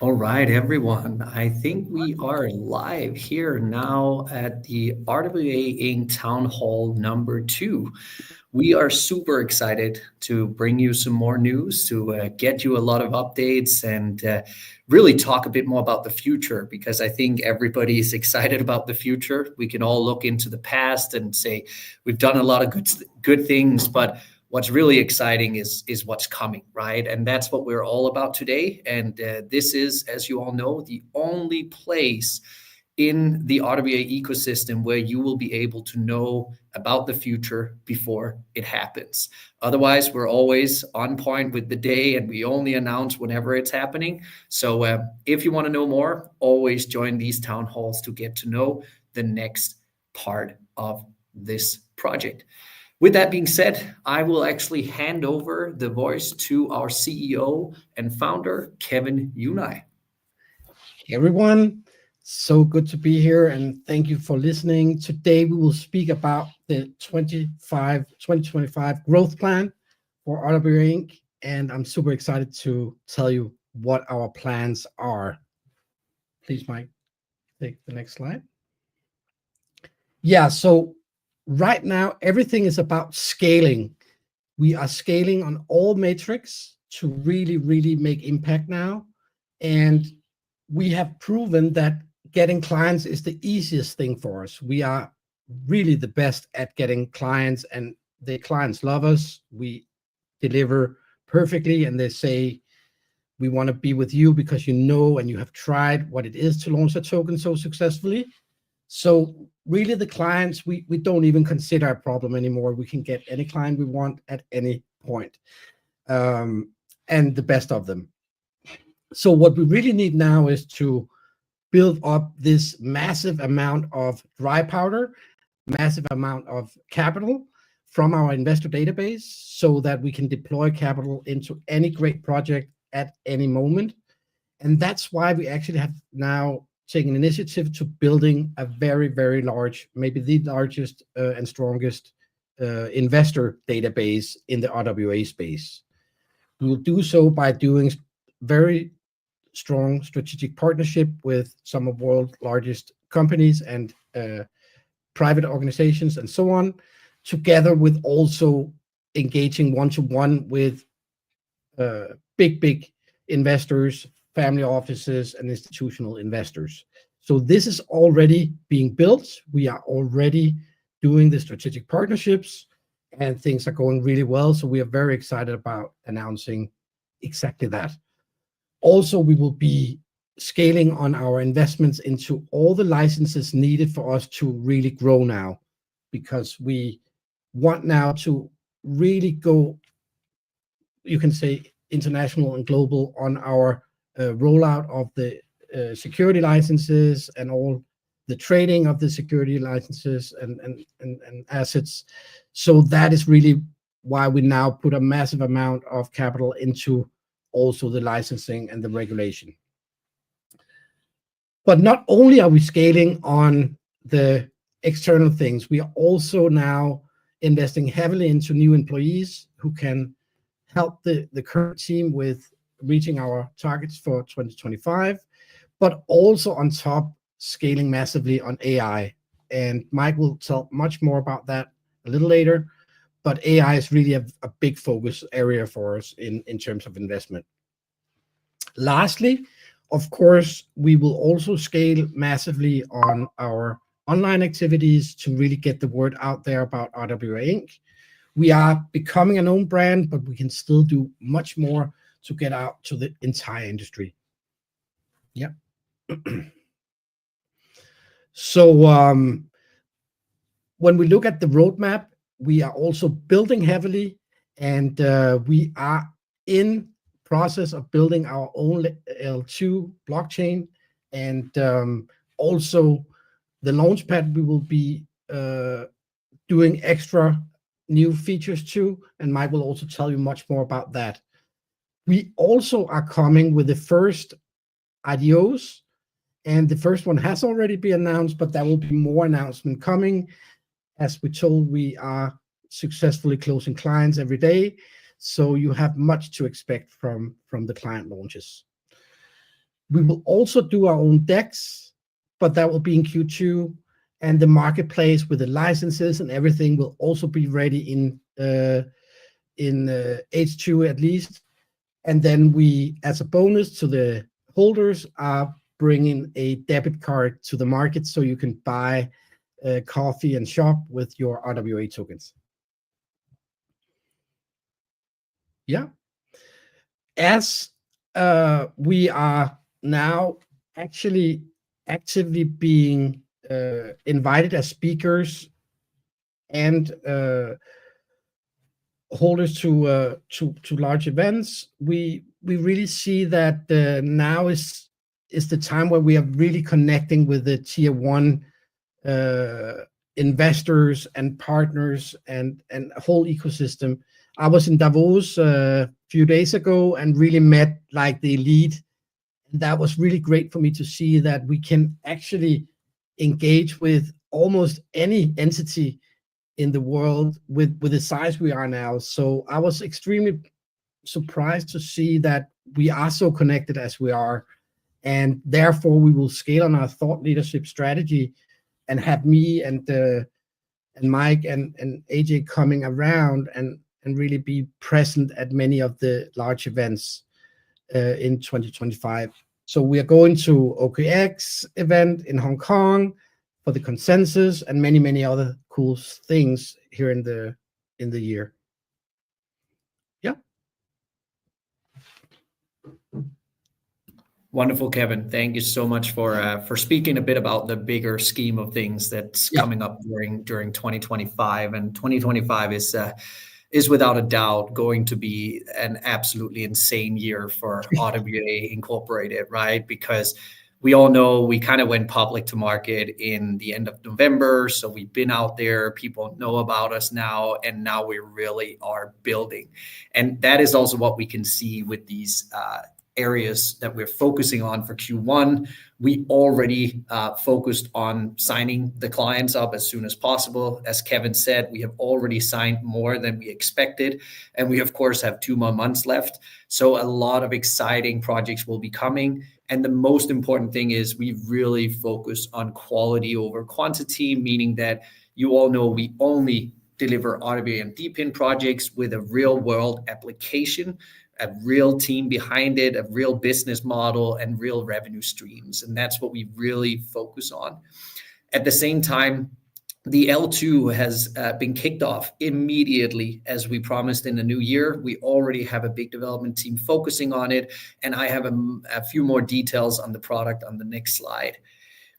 All right, everyone. I think we are live here now at the RWA Inc Town Hall number 2. We are super excited to bring you some more news, to get you a lot of updates, and really talk a bit more about the future, because I think everybody is excited about the future. We can all look into the past and say we've done a lot of good things, but what's really exciting is what's coming, right? And that's what we're all about today. And this is, as you all know, the only place in the RWA ecosystem where you will be able to know about the future before it happens. Otherwise, we're always on point with the day and we only announce whenever it's happening. So if you want to know more, always join these town halls to get to know the next part of this project. With that being said, I will actually hand over the voice to our CEO and founder, Kevin Unai. Hey everyone, so good to be here and thank you for listening. Today we will speak about the 2025 growth plan for RWA Inc. And I'm super excited to tell you what our plans are. Please, Mike, take the next slide. Yeah, so right now everything is about scaling. We are scaling on all metrics to really make impact now. And we have proven that getting clients is the easiest thing for us. We are really the best at getting clients, and the clients love us. We deliver perfectly, and they say, we want to be with you because you know and you have tried what it is to launch a token so successfully. So really the clients, we don't even consider a problem anymore. We can get any client we want at any point, and the best of them. So what we really need now is to build up this massive amount of dry powder, massive amount of capital from our investor database so that we can deploy capital into any great project at any moment. And that's why we actually have now taken initiative to building a very large, maybe the largest and strongest investor database in the RWA space. We will do so by doing very strong strategic partnership with some of the world's largest companies and private organizations and so on, together with also engaging one-to-one with big investors, family offices, and institutional investors. So this is already being built. We are already doing the strategic partnerships and things are going really well. So we are very excited about announcing exactly that. Also, we will be scaling on our investments into all the licenses needed for us to really grow now, because we want now to really go, you can say, international and global on our rollout of the security licenses and all the trading of the security licenses and assets. So that is really why we now put a massive amount of capital into also the licensing and the regulation. But not only are we scaling on the external things, we are also now investing heavily into new employees who can help the current team with reaching our targets for 2025, but also on top scaling massively on AI. And Mike will tell much more about that a little later, but AI is really a big focus area for us in terms of investment. Lastly, of course, we will also scale massively on our online activities to really get the word out there about RWA Inc. We are becoming a known brand, but we can still do much more to get out to the entire industry. Yeah. So when we look at the roadmap, we are also building heavily, and we are in process of building our own L2 blockchain, and also the launchpad we will be doing extra new features too, and Mike will also tell you much more about that. We also are coming with the first IDOs, and the first one has already been announced, but there will be more announcement coming. As we told, we are successfully closing clients every day, so you have much to expect from the client launches. We will also do our own DEX, but that will be in Q2, and the marketplace with the licenses and everything will also be ready in H2 at least. And then we, as a bonus to the holders, are bringing a debit card to the market so you can buy coffee and shop with your RWA tokens. Yeah. As we are now actually actively being invited as speakers and holders to large events, we really see that now is the time where we are really connecting with the tier one investors and partners and a whole ecosystem. I was in Davos a few days ago and really met like the elite. That was really great for me to see that we can actually engage with almost any entity in the world with the size we are now. So I was extremely surprised to see that we are so connected as we are, and therefore we will scale on our thought leadership strategy and have me and Mike and AJ coming around and really be present at many of the large events in 2025. So we are going to OKX event in Hong Kong for the consensus and many other cool things here in the year. Yeah. Wonderful, Kevin. Thank you so much for speaking a bit about the bigger scheme of things that's coming up during 2025. And 2025 is without a doubt going to be an absolutely insane year for RWA Incorporated, right? Because we all know we kind of went public to market in the end of November. So we've been out there, people know about us now, and now we really are building. And that is also what we can see with these areas that we're focusing on for Q1. We already focused on signing the clients up as soon as possible. As Kevin said, we have already signed more than we expected. And we, of course, have 2 more months left. So a lot of exciting projects will be coming. And the most important thing is we really focus on quality over quantity, meaning that you all know we only deliver RWA and DePIN projects with a real world application, a real team behind it, a real business model, and real revenue streams. And that's what we really focus on. At the same time, the L2 has been kicked off immediately as we promised in the new year. We already have a big development team focusing on it. And I have a few more details on the product on the next slide.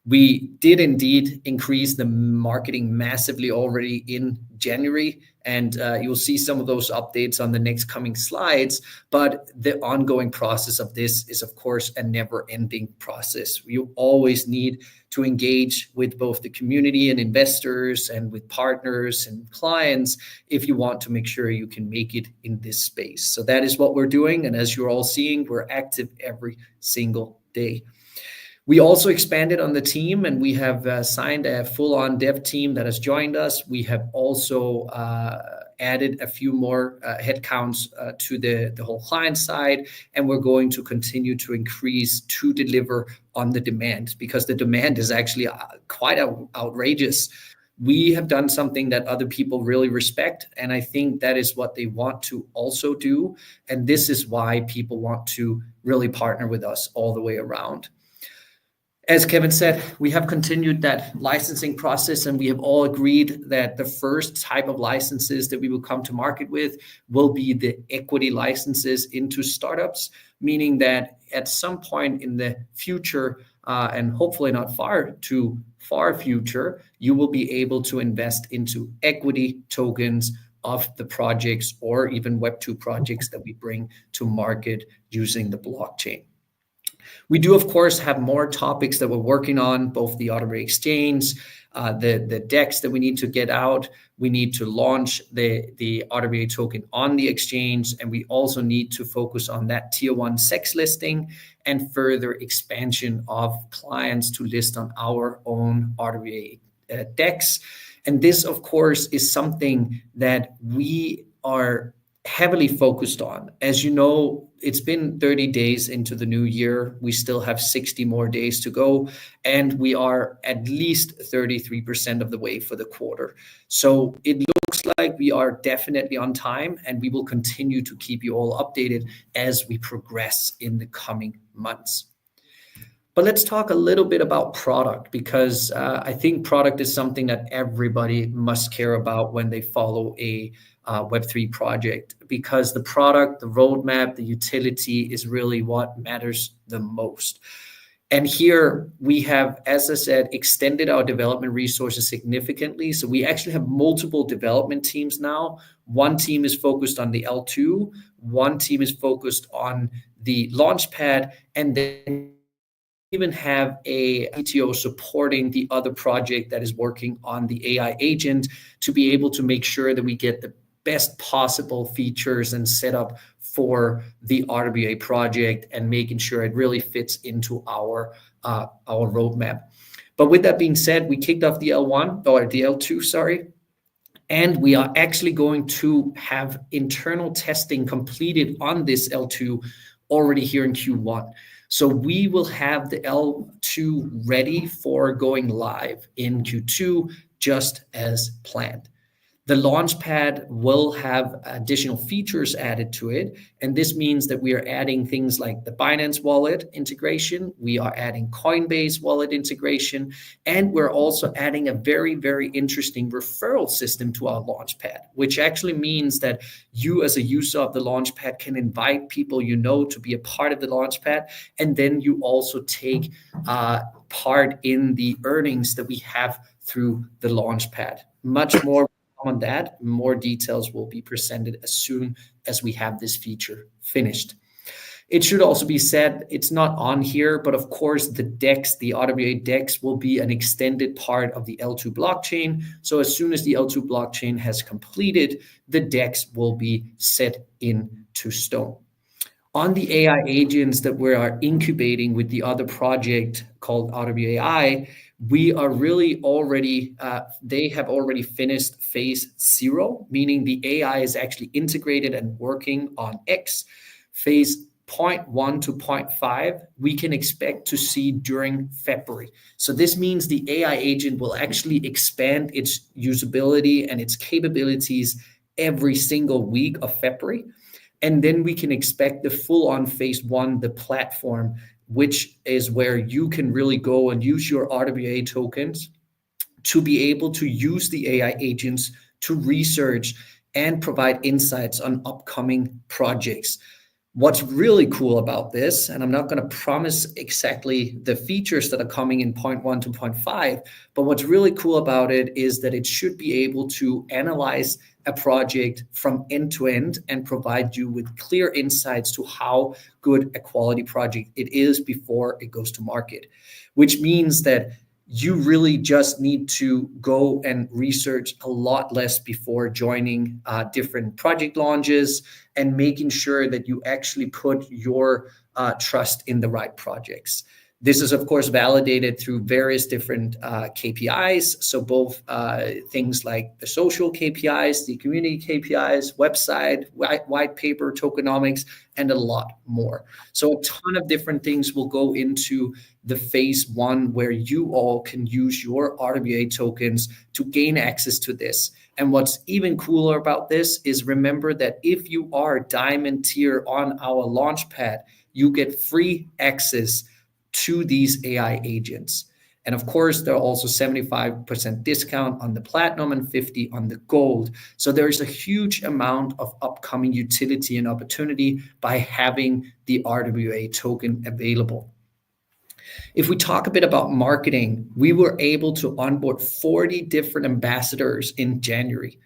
We did indeed increase the marketing massively already in January, and you'll see some of those updates on the next coming slides. But the ongoing process of this is, of course, a never-ending process. You always need to engage with both the community and investors and with partners and clients if you want to make sure you can make it in this space. So that is what we're doing. And as you're all seeing, we're active every single day. We also expanded on the team, and we have signed a full-on dev team that has joined us. We have also added a few more headcounts to the whole client side, and we're going to continue to increase to deliver on the demand, because the demand is actually quite outrageous. We have done something that other people really respect, and I think that is what they want to also do. And this is why people want to really partner with us all the way around. As Kevin said, we have continued that licensing process, and we have all agreed that the first type of licenses that we will come to market with will be the equity licenses into startups, meaning that at some point in the future, and hopefully not far future, you will be able to invest into equity tokens of the projects or even Web2 projects that we bring to market using the blockchain. We do, of course, have more topics that we're working on, both the RWA exchange, the DEX that we need to get out. We need to launch the RWA token on the exchange, and we also need to focus on that tier 1 SEX listing and further expansion of clients to list on our own RWA DEX. And this, of course, is something that we are heavily focused on. As you know, it's been 30 days into the new year. We still have 60 more days to go, and we are at least 33% of the way for the quarter. So it looks like we are definitely on time, and we will continue to keep you all updated as we progress in the coming months. But let's talk a little bit about product, because I think product is something that everybody must care about when they follow a Web3 project, because the product, the roadmap, the utility is really what matters the most. And here we have, as I said, extended our development resources significantly. So we actually have multiple development teams now. One team is focused on the L2, one team is focused on the launchpad, and then even have a CTO supporting the other project that is working on the AI agent to be able to make sure that we get the best possible features and setup for the RWA project and making sure it really fits into our roadmap. But with that being said, we kicked off the L1 or the L2, sorry, and we are actually going to have internal testing completed on this L2 already here in Q1. So we will have the L2 ready for going live in Q2, just as planned. The Launchpad will have additional features added to it, and this means that we are adding things like the Binance Wallet integration, we are adding Coinbase Wallet integration, and we're also adding a very, very interesting referral system to our Launchpad, which actually means that you as a user of the Launchpad can invite people you know to be a part of the Launchpad, and then you also take part in the earnings that we have through the Launchpad. Much more on that. More details will be presented as soon as we have this feature finished. It should also be said, it's not on here, but of course the DEX, the RWA DEX, will be an extended part of the L2 blockchain. So as soon as the L2 blockchain has completed, the DEX will be set into stone. On the AI agents that we are incubating with the other project called RWA, we are really already, they have already finished phase 0, meaning the AI is actually integrated and working on X. Phase 0.1 to 0.5, we can expect to see during February. So this means the AI agent will actually expand its usability and its capabilities every single week of February. And then we can expect the full-on phase 1, the platform, which is where you can really go and use your RWA tokens to be able to use the AI agents to research and provide insights on upcoming projects. What's really cool about this, and I'm not going to promise exactly the features that are coming in 0.1 to 0.5, but what's really cool about it is that it should be able to analyze a project from end to end and provide you with clear insights to how good a quality project it is before it goes to market, which means that you really just need to go and research a lot less before joining different project launches and making sure that you actually put your trust in the right projects. This is, of course, validated through various different KPIs. So both things like the social KPIs, the community KPIs, website, white paper, tokenomics, and a lot more. So a ton of different things will go into the phase 1 where you all can use your RWA tokens to gain access to this. And what's even cooler about this is remember that if you are diamond tier on our Launchpad, you get free access to these AI agents. And of course, there are also 75% discount on the platinum and 50 on the gold. So there's a huge amount of upcoming utility and opportunity by having the RWA token available. If we talk a bit about marketing, we were able to onboard 40 different ambassadors in January.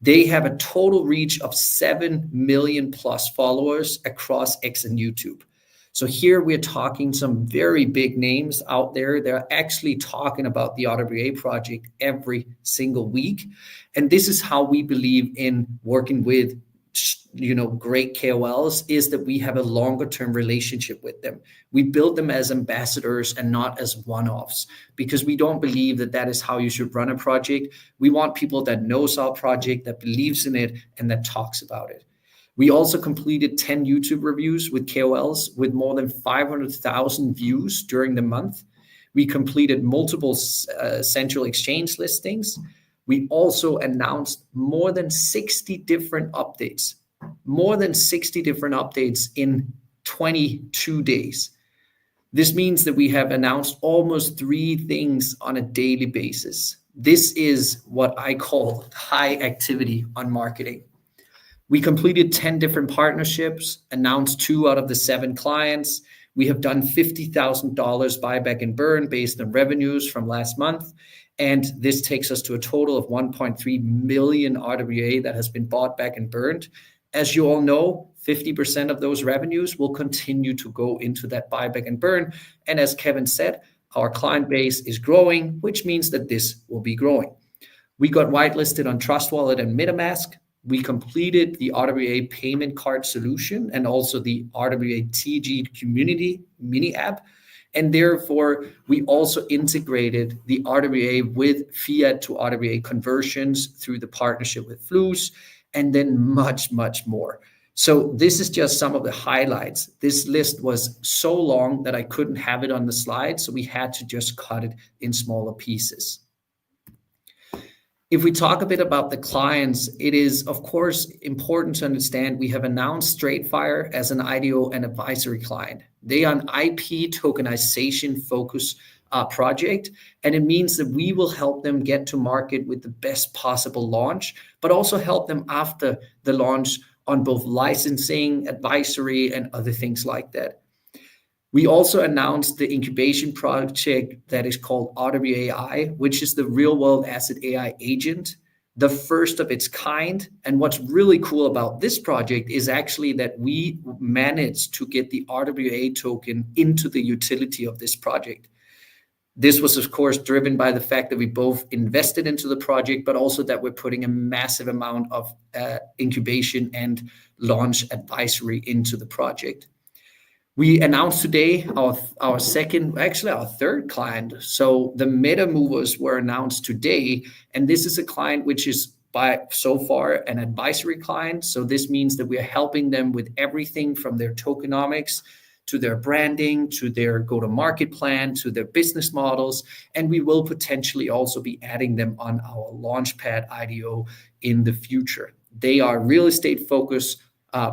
They have a total reach of 7 million plus followers across X and YouTube. So here we're talking some very big names out there. They're actually talking about the RWA project every single week. And this is how we believe in working with great KOLs, is that we have a longer term relationship with them. We build them as ambassadors and not as one-offs, because we don't believe that that is how you should run a project. We want people that knows our project, that believes in it, and that talks about it. We also completed 10 YouTube reviews with KOLs with more than 500,000 views during the month. We completed multiple central exchange listings. We also announced more than 60 different updates, in 22 days. This means that we have announced almost 3 things on a daily basis. This is what I call high activity on marketing. We completed 10 different partnerships, announced 2 out of the 7 clients. We have done $50,000 buyback and burn based on revenues from last month. And this takes us to a total of 1.3 million RWA that has been bought back and burned. As you all know, 50% of those revenues will continue to go into that buyback and burn. And as Kevin said, our client base is growing, which means that this will be growing. We got whitelisted on Trust Wallet and MetaMask. We completed the RWA payment card solution and also the RWA TG community mini app. And therefore, we also integrated the RWA with fiat to RWA conversions through the partnership with Flus, and then much, much more. So this is just some of the highlights. This list was so long that I couldn't have it on the slide, so we had to just cut it in smaller pieces. If we talk a bit about the clients, it is, of course, important to understand we have announced StraightFire as an IDO and advisory client. They are an IP tokenization focus project, and it means that we will help them get to market with the best possible launch, but also help them after the launch on both licensing, advisory, and other things like that. We also announced the incubation project that is called RWA AI, which is the real-world asset AI agent, the first of its kind. And what's really cool about this project is actually that we managed to get the RWA token into the utility of this project. This was, of course, driven by the fact that we both invested into the project, but also that we're putting a massive amount of incubation and launch advisory into the project. We announced today our third client. So the Meta Movers were announced today, and this is a client which is by so far an advisory client. So this means that we are helping them with everything from their tokenomics to their branding, to their go-to-market plan, to their business models, and we will potentially also be adding them on our Launchpad IDO in the future. They are real estate focused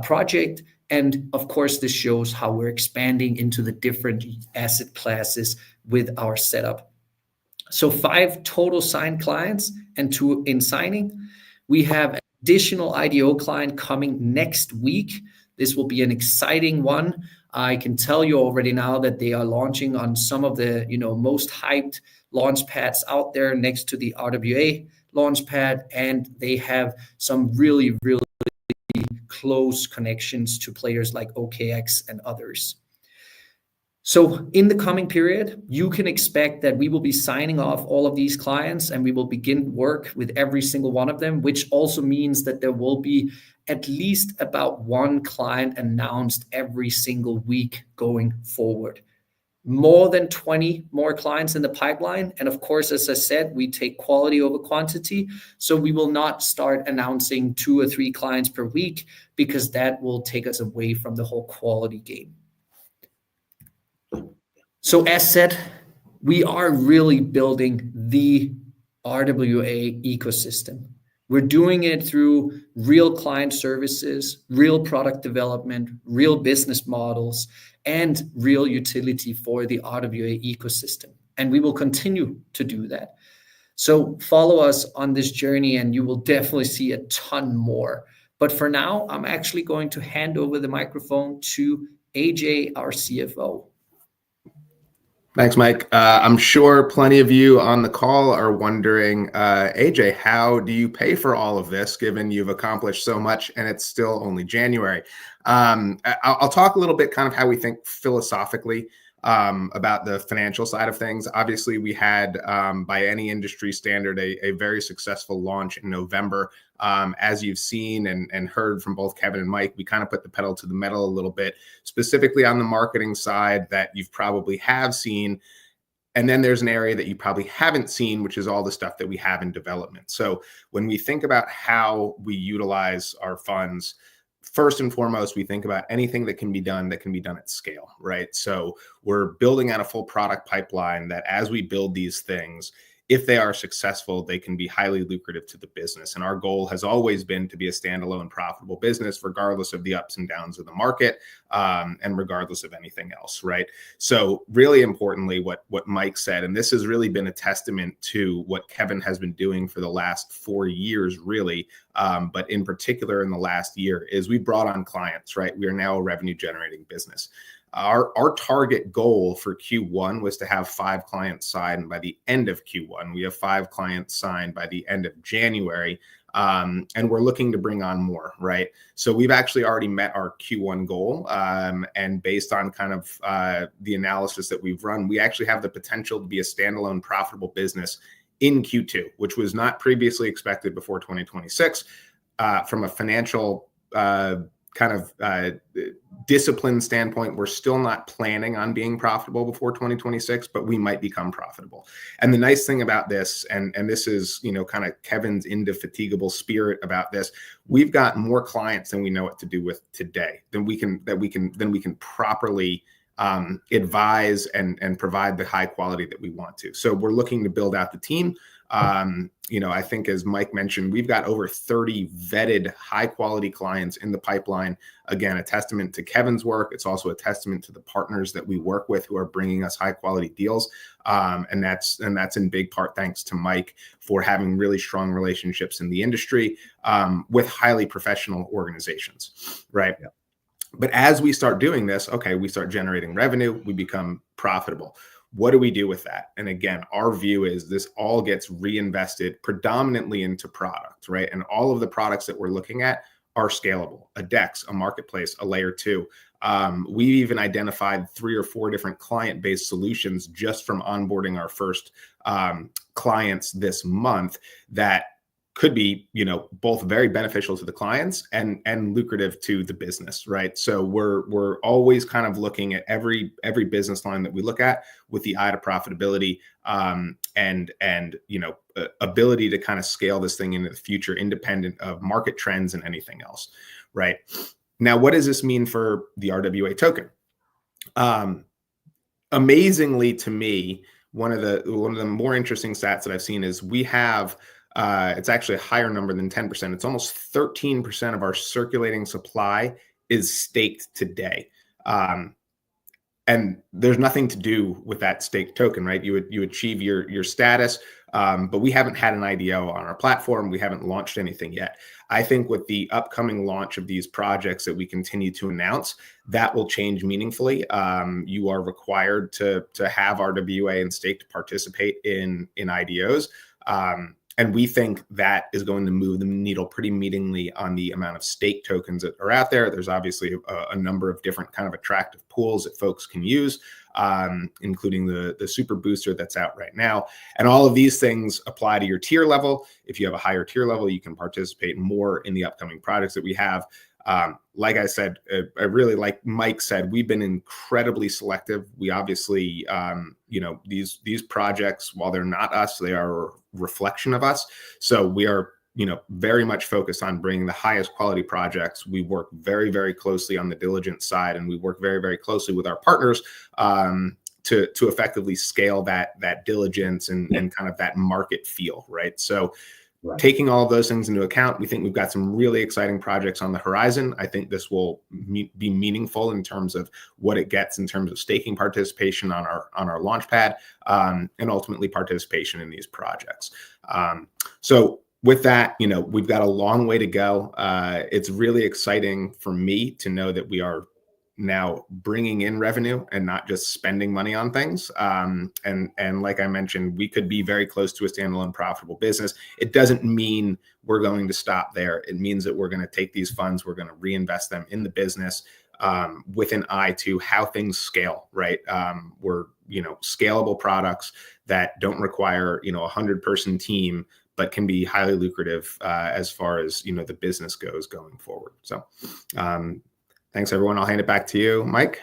project. And of course, this shows how we're expanding into the different asset classes with our setup. So 5 total signed clients and 2 in signing. We have an additional IDO client coming next week. This will be an exciting one. I can tell you already now that they are launching on some of the most hyped launch pads out there next to the RWA Launchpad, and they have some really close connections to players like OKX and others. So in the coming period, you can expect that we will be signing off all of these clients and we will begin work with every single one of them, which also means that there will be at least about 1 client announced every single week going forward. More than 20 more clients in the pipeline. And of course, as I said, we take quality over quantity. So we will not start announcing 2 or 3 clients per week because that will take us away from the whole quality game. So as said, we are really building the RWA ecosystem. We're doing it through real client services, real product development, real business models, and real utility for the RWA ecosystem. And we will continue to do that. So follow us on this journey and you will definitely see a ton more. But for now, I'm actually going to hand over the microphone to AJ, our CFO. Thanks, Mike. I'm sure plenty of you on the call are wondering, AJ, how do you pay for all of this, given you've accomplished so much and it's still only January? I'll talk a little bit kind of how we think philosophically about the financial side of things. Obviously, we had, by any industry standard, a very successful launch in November. As you've seen and heard from both Kevin and Mike, we kind of put the pedal to the metal a little bit, specifically on the marketing side that you've probably have seen. And then there's an area that you probably haven't seen, which is all the stuff that we have in development. So when we think about how we utilize our funds, first and foremost, we think about anything that can be done at scale, right? So we're building out a full product pipeline that as we build these things, if they are successful, they can be highly lucrative to the business. And our goal has always been to be a standalone profitable business, regardless of the ups and downs of the market, and regardless of anything else, right? So really importantly, what Mike said, and this has really been a testament to what Kevin has been doing for the last 4 years, really, but in particular in the last year, is we brought on clients, right? We are now a revenue generating business. Our target goal for Q1 was to have 5 clients signed by the end of Q1. We have 5 clients signed by the end of January, and we're looking to bring on more, right? So we've actually already met our Q1 goal, and based on kind of the analysis that we've run, we actually have the potential to be a standalone profitable business in Q2, which was not previously expected before 2026. From a financial kind of discipline standpoint, we're still not planning on being profitable before 2026, but we might become profitable. And the nice thing about this, and this is, you know, kind of Kevin's indefatigable spirit about this, we've got more clients than we know what to do with today, than we can properly advise and provide the high quality that we want to. So we're looking to build out the team. You know, I think as Mike mentioned, we've got over 30 vetted high quality clients in the pipeline. Again, a testament to Kevin's work. It's also a testament to the partners that we work with who are bringing us high quality deals. And that's in big part thanks to Mike for having really strong relationships in the industry with highly professional organizations, right? Yeah. But as we start doing this, okay, we start generating revenue, we become profitable. What do we do with that? And again, our view is this all gets reinvested predominantly into product, right? And all of the products that we're looking at are scalable: a DEX, a marketplace, a layer 2. We even identified 3 or 4 different client-based solutions just from onboarding our first clients this month that could be, you know, both very beneficial to the clients and lucrative to the business, right? So we're always kind of looking at every business line that we look at with the eye to profitability, and you know, ability to kind of scale this thing into the future, independent of market trends and anything else, right? Now, what does this mean for the RWA token? Amazingly to me, one of the more interesting stats that I've seen is we have. It's actually a higher number than 10%. It's almost 13% of our circulating supply is staked today. And there's nothing to do with that staked token, right? You achieve your status, but we haven't had an IDO on our platform. We haven't launched anything yet. I think with the upcoming launch of these projects that we continue to announce, that will change meaningfully. You are required to have RWA and stake to participate in IDOs. And we think that is going to move the needle pretty meaningfully on the amount of stake tokens that are out there. There's obviously a number of different kind of attractive pools that folks can use, including the super booster that's out right now. And all of these things apply to your tier level. If you have a higher tier level, you can participate more in the upcoming projects that we have. Like I said, I really, like Mike said, we've been incredibly selective. We obviously, you know, these projects, while they're not us, they are a reflection of us. So we are, you know, very much focused on bringing the highest quality projects. We work very, very closely on the diligence side, and we work very, very closely with our partners to effectively scale that diligence and kind of that market feel, right? So. Right. Taking all of those things into account, we think we've got some really exciting projects on the horizon. I think this will be meaningful in terms of what it gets in terms of staking participation on our launchpad, and ultimately participation in these projects. So with that, you know, we've got a long way to go. It's really exciting for me to know that we are now bringing in revenue and not just spending money on things. And like I mentioned, we could be very close to a standalone profitable business. It doesn't mean we're going to stop there. It means that we're going to take these funds, we're going to reinvest them in the business, with an eye to how things scale, right? We're, you know, scalable products that don't require, you know, 100-person team, but can be highly lucrative as far as, you know, the business goes going forward. So, thanks, everyone. I'll hand it back to you, Mike.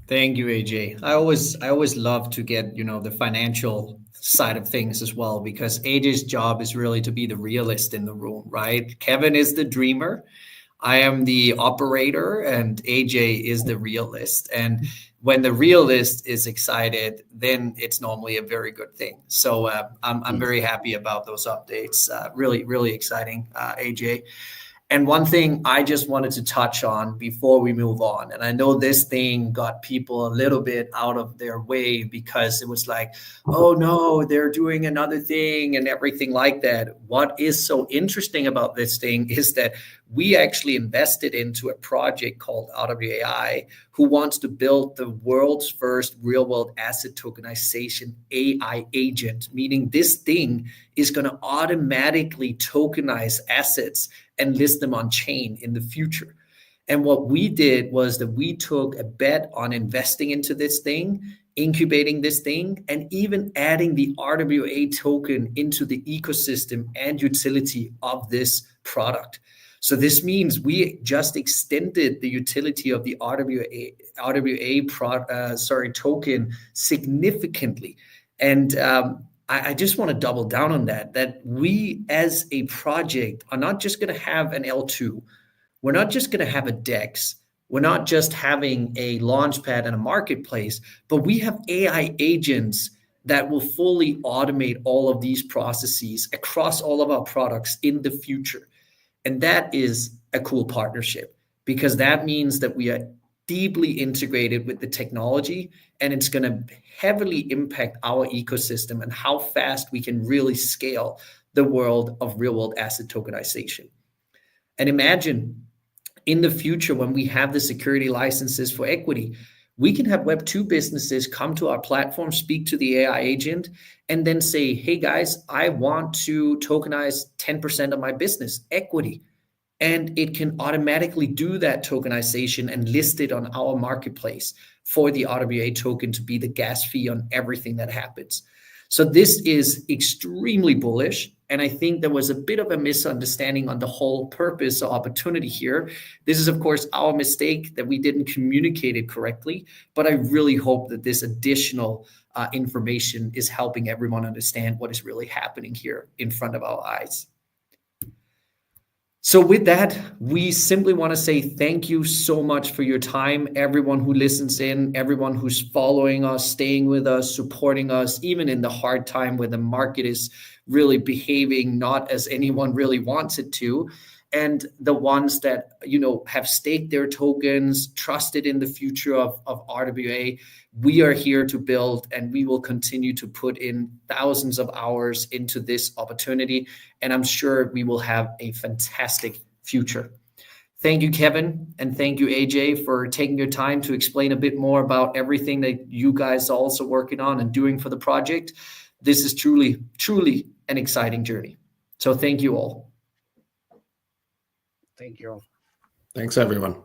Thank you, AJ. I always love to get, you know, the financial side of things as well, because AJ's job is really to be the realist in the room, right? Kevin is the dreamer. I am the operator and AJ is the realist. And when the realist is excited, then it's normally a very good thing. So I'm very happy about those updates. Really, really exciting, AJ. And one thing I just wanted to touch on before we move on, and I know this thing got people a little bit out of their way because it was like, oh no, they're doing another thing and everything like that. What is so interesting about this thing is that we actually invested into a project called RWA, who wants to build the world's first real-world asset tokenization AI agent, meaning this thing is going to automatically tokenize assets and list them on chain in the future. And what we did was that we took a bet on investing into this thing, incubating this thing, and even adding the RWA token into the ecosystem and utility of this product. So this means we just extended the utility of the RWA token significantly. And I just want to double down on that we as a project are not just going to have an L2. We're not just going to have a DEX. We're not just having a launchpad and a marketplace, but we have AI agents that will fully automate all of these processes across all of our products in the future. And that is a cool partnership because that means that we are deeply integrated with the technology, and it's going to heavily impact our ecosystem and how fast we can really scale the world of real-world asset tokenization. And imagine in the future when we have the security licenses for equity, we can have Web2 businesses come to our platform, speak to the AI agent, and then say, hey guys, I want to tokenize 10% of my business equity. And it can automatically do that tokenization and list it on our marketplace for the RWA token to be the gas fee on everything that happens. So this is extremely bullish. And I think there was a bit of a misunderstanding on the whole purpose or opportunity here. This is, of course, our mistake that we didn't communicate it correctly. But I really hope that this additional information is helping everyone understand what is really happening here in front of our eyes. So with that, we simply want to say thank you so much for your time, everyone who listens in, everyone who's following us, staying with us, supporting us, even in the hard time where the market is really behaving not as anyone really wants it to. And the ones that, have staked their tokens, trusted in the future of RWA, we are here to build, and we will continue to put in thousands of hours into this opportunity. And I'm sure we will have a fantastic future. Thank you, Kevin, and thank you, AJ, for taking your time to explain a bit more about everything that you guys are also working on and doing for the project. This is truly, truly an exciting journey. So thank you all. Thank you. Thanks, everyone.